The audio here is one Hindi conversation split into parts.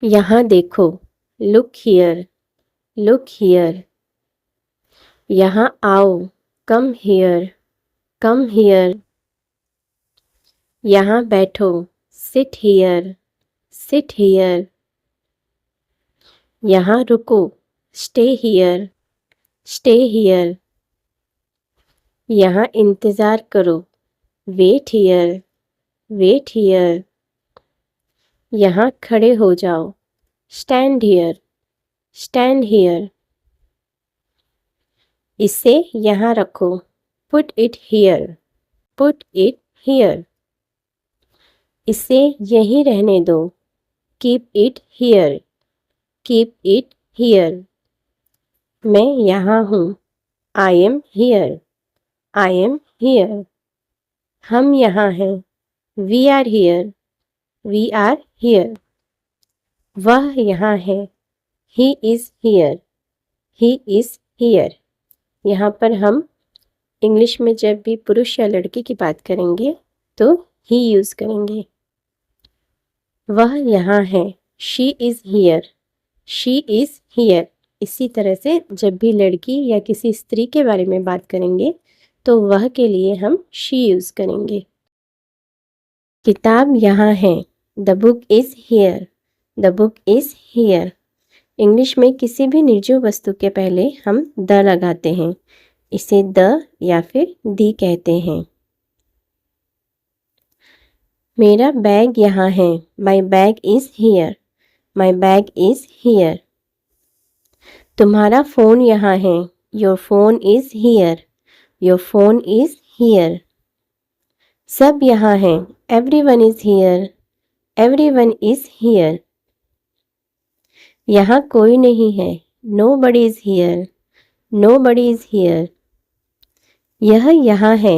यहाँ देखो, लुक हियर, लुक हियर। यहाँ आओ, कम हियर, कम हियर। यहाँ बैठो, सिट हियर, सिट हियर। यहाँ रुको, स्टे हियर, स्टे हियर। यहाँ इंतज़ार करो, वेट हियर, वेट हियर। यहाँ खड़े हो जाओ, स्टैंड हियर, स्टैंड हियर। इसे यहाँ रखो, put it here, put it here. इसे यहीं रहने दो, keep it here, keep it here. मैं यहाँ हूँ, I am here, I am here. हम यहाँ हैं, we are here, we are here. वह यहाँ है, he is here, he is here. यहाँ पर हम इंग्लिश में जब भी पुरुष या लड़के की बात करेंगे तो ही यूज़ करेंगे। वह यहाँ है, she is here, she is here. इसी तरह से जब भी लड़की या किसी स्त्री के बारे में बात करेंगे तो वह के लिए हम शी यूज़ करेंगे। किताब यहाँ है, the book is here, the book is here. English में किसी भी निर्जीव वस्तु के पहले हम द लगाते हैं, इसे द या फिर दी कहते हैं। मेरा बैग यहाँ है, my bag is here, my bag is here. तुम्हारा फ़ोन यहाँ है, your phone is here, your phone is here. सब यहाँ हैं, everyone is here, everyone is here. यहाँ कोई नहीं है, nobody is here, nobody is here. यह यहाँ है,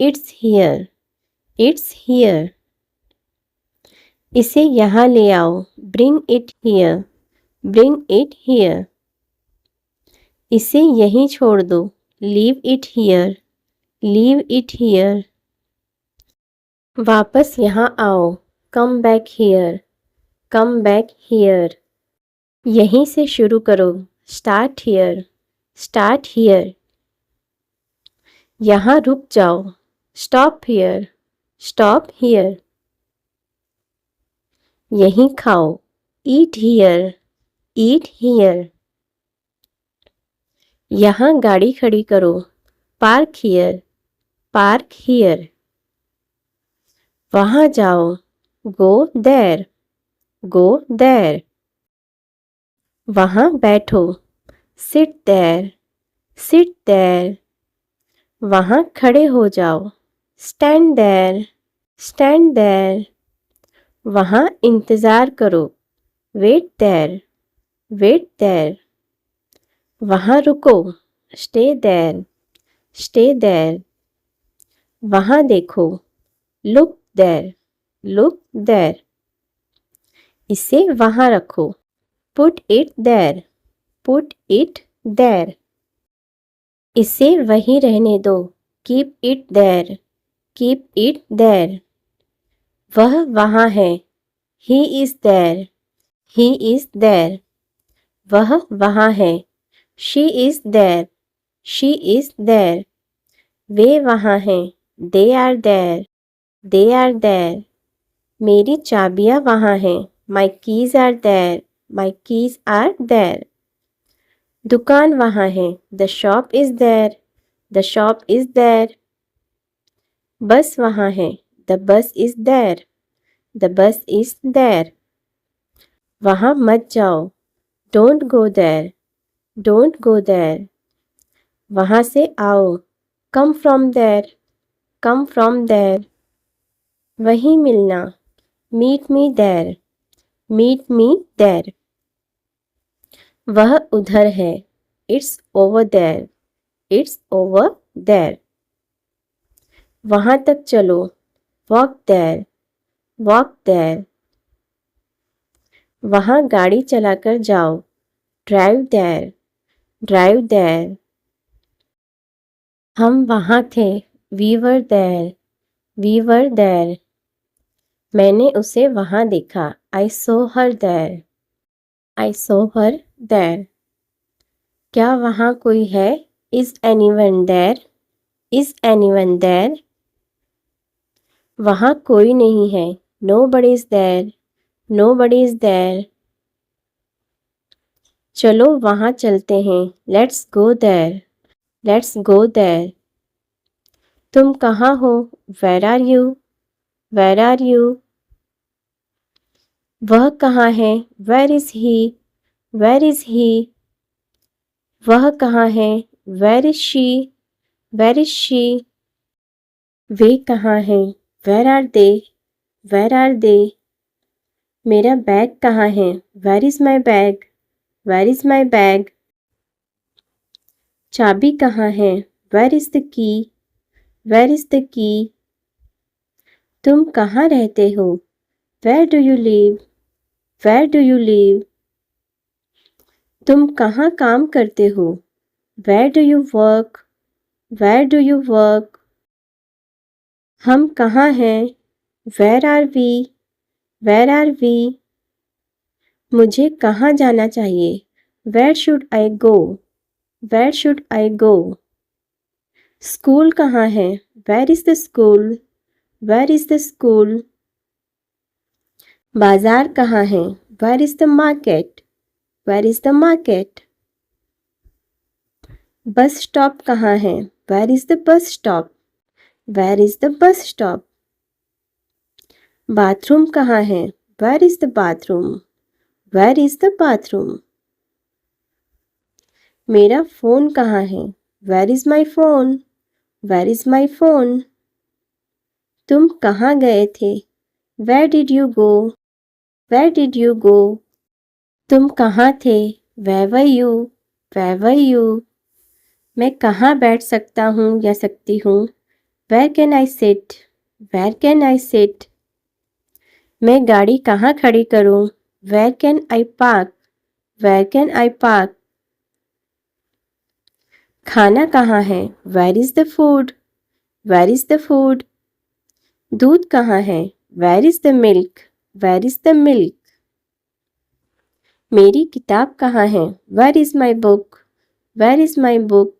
इट्स हियर, इट्स हियर। इसे यहाँ ले आओ, bring it here, bring it here. इसे यहीं छोड़ दो, leave it here, leave it here. वापस यहाँ आओ, come back here, come back here. यहीं से शुरू करो, स्टार्ट हियर, स्टार्ट हियर। यहाँ रुक जाओ, स्टॉप हियर, स्टॉप हियर। यहीं खाओ, ईट हियर, ईट हियर। यहाँ गाड़ी खड़ी करो, पार्क हियर, पार्क हियर। वहाँ जाओ, गो देयर, गो देयर। वहाँ बैठो, सिट देयर, सिट देयर। वहाँ खड़े हो जाओ, स्टैंड देयर, स्टैंड देयर। वहाँ इंतज़ार करो, वेट देयर, वेट देयर। वहाँ रुको, स्टे देयर, स्टे देयर। वहाँ देखो, लुक देयर, लुक देयर। इसे वहाँ रखो, put it there, put it there. इसे वहीं रहने दो, keep it there, keep it there. वह वहाँ है, he is there, he is there. वह वहाँ है, she is there, she is there. वे वहाँ हैं, they are there, they are there. मेरी चाबियाँ वहाँ हैं, my keys are there, my keys are there. दुकान वहाँ है, the shop is there, the shop is there. बस वहाँ है, the bus is there, the bus is there. वहाँ मत जाओ, don't go there, don't go there. वहाँ से आओ, come from there, come from there. वहीं मिलना, meet me there, meet me there. वह उधर है, it's over there, it's over there. वहाँ तक चलो, वॉक देयर, वॉक देयर। वहाँ गाड़ी चलाकर जाओ, ड्राइव देयर, ड्राइव देयर। हम वहाँ थे, we were there, we were there. मैंने उसे वहाँ देखा, I saw her there, I saw her there. क्या वहाँ कोई है? Is anyone there? Is anyone there? वहाँ कोई नहीं है. Nobody is there. Nobody is there. चलो वहाँ चलते हैं. Let's go there. Let's go there. तुम कहाँ हो? Where are you? Where are you? वह कहाँ है? Where is he? Where is he? वह कहाँ है? Where is she? Where is she? वे कहाँ हैं? Where are they? Where are they? मेरा बैग कहाँ है? Where is my bag? Where is my bag? चाबी कहाँ है? Where is the key? Where is the key? तुम कहाँ रहते हो? Where do you live? Where do you live? तुम कहाँ काम करते हो? Where do you work? Where do you work? हम कहाँ हैं? Where are we? Where are we? मुझे कहाँ जाना चाहिए? Where should I go? Where should I go? School कहाँ है? Where is the school? Where is the school? बाजार कहाँ है? Where is the market? Where is the market? Bus stop कहाँ है? Where is the bus stop? Where is the bus stop? Bathroom कहाँ है? Where is the bathroom? Where is the bathroom? मेरा फ़ोन कहाँ है? Where is my phone? Where is my phone? तुम कहाँ गए थे? Where did you go? Where did you go? तुम कहाँ थे? Where were you? Where were you? मैं कहाँ बैठ सकता हूँ या सकती हूँ? Where can I sit? Where can I sit? मैं गाड़ी कहाँ खड़ी करूँ? Where can I park? Where can I park? खाना कहाँ है? Where is the food? Where is the food? दूध कहाँ है? Where is the milk? Where is the milk? मेरी किताब कहाँ है? Where is my book? Where is my book?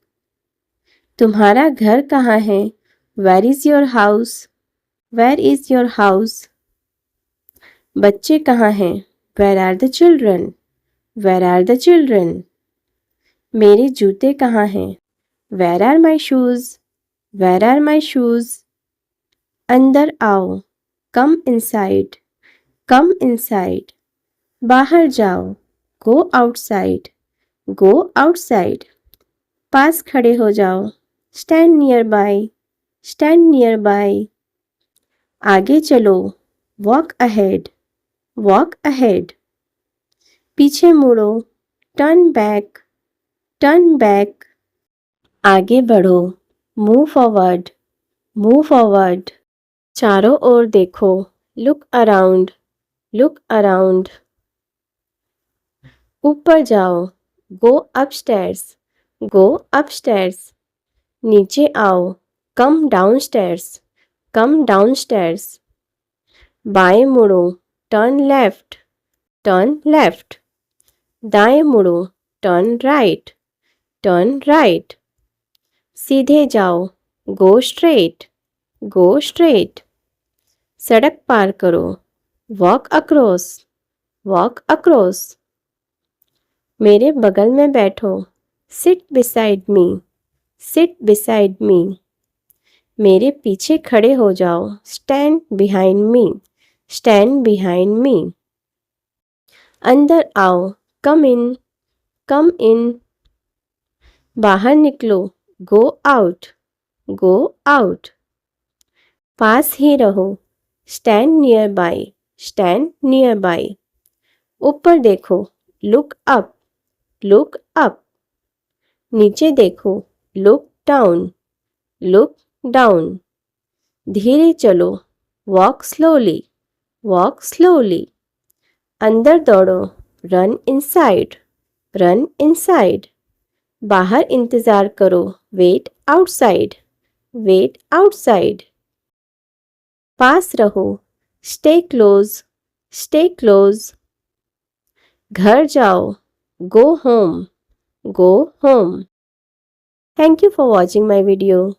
तुम्हारा घर कहाँ है? Where is your house? Where is your house? बच्चे कहाँ हैं? Where are the children? Where are the children? मेरे जूते कहाँ हैं? Where are my shoes? Where are my shoes? अंदर आओ. Come inside. Come inside. बाहर जाओ. Go outside. Go outside. पास खड़े हो जाओ. Stand nearby. Stand nearby. आगे चलो. Walk ahead. Walk ahead. पीछे मुड़ो. Turn back. Turn back. आगे बढ़ो. Move forward. Move forward. चारों ओर देखो. Look around. Look around. ऊपर जाओ. Go upstairs. Go upstairs. नीचे आओ. Come downstairs. Come downstairs. बाएं मुड़ो. Turn left. Turn left. दाएं मुड़ो. Turn right. Turn right. सीधे जाओ. Go straight. Go straight. सड़क पार करो. Walk across. Walk across. मेरे बगल में बैठो. Sit beside me. Sit beside me. मेरे पीछे खड़े हो जाओ. Stand behind me. Stand behind me. अंदर आओ. Come in. Come in. बाहर निकलो. Go out. Go out. पास ही रहो. Stand nearby. Stand nearby. ऊपर देखो. Look up. Look up. नीचे देखो. Look down. Look down. धीरे चलो. Walk slowly. Walk slowly. अंदर दौड़ो. Run inside. Run inside. बाहर इंतज़ार करो. Wait outside. Wait outside. पास रहो. Stay close. Stay close. घर जाओ, go home, go home. Thank you for watching my video.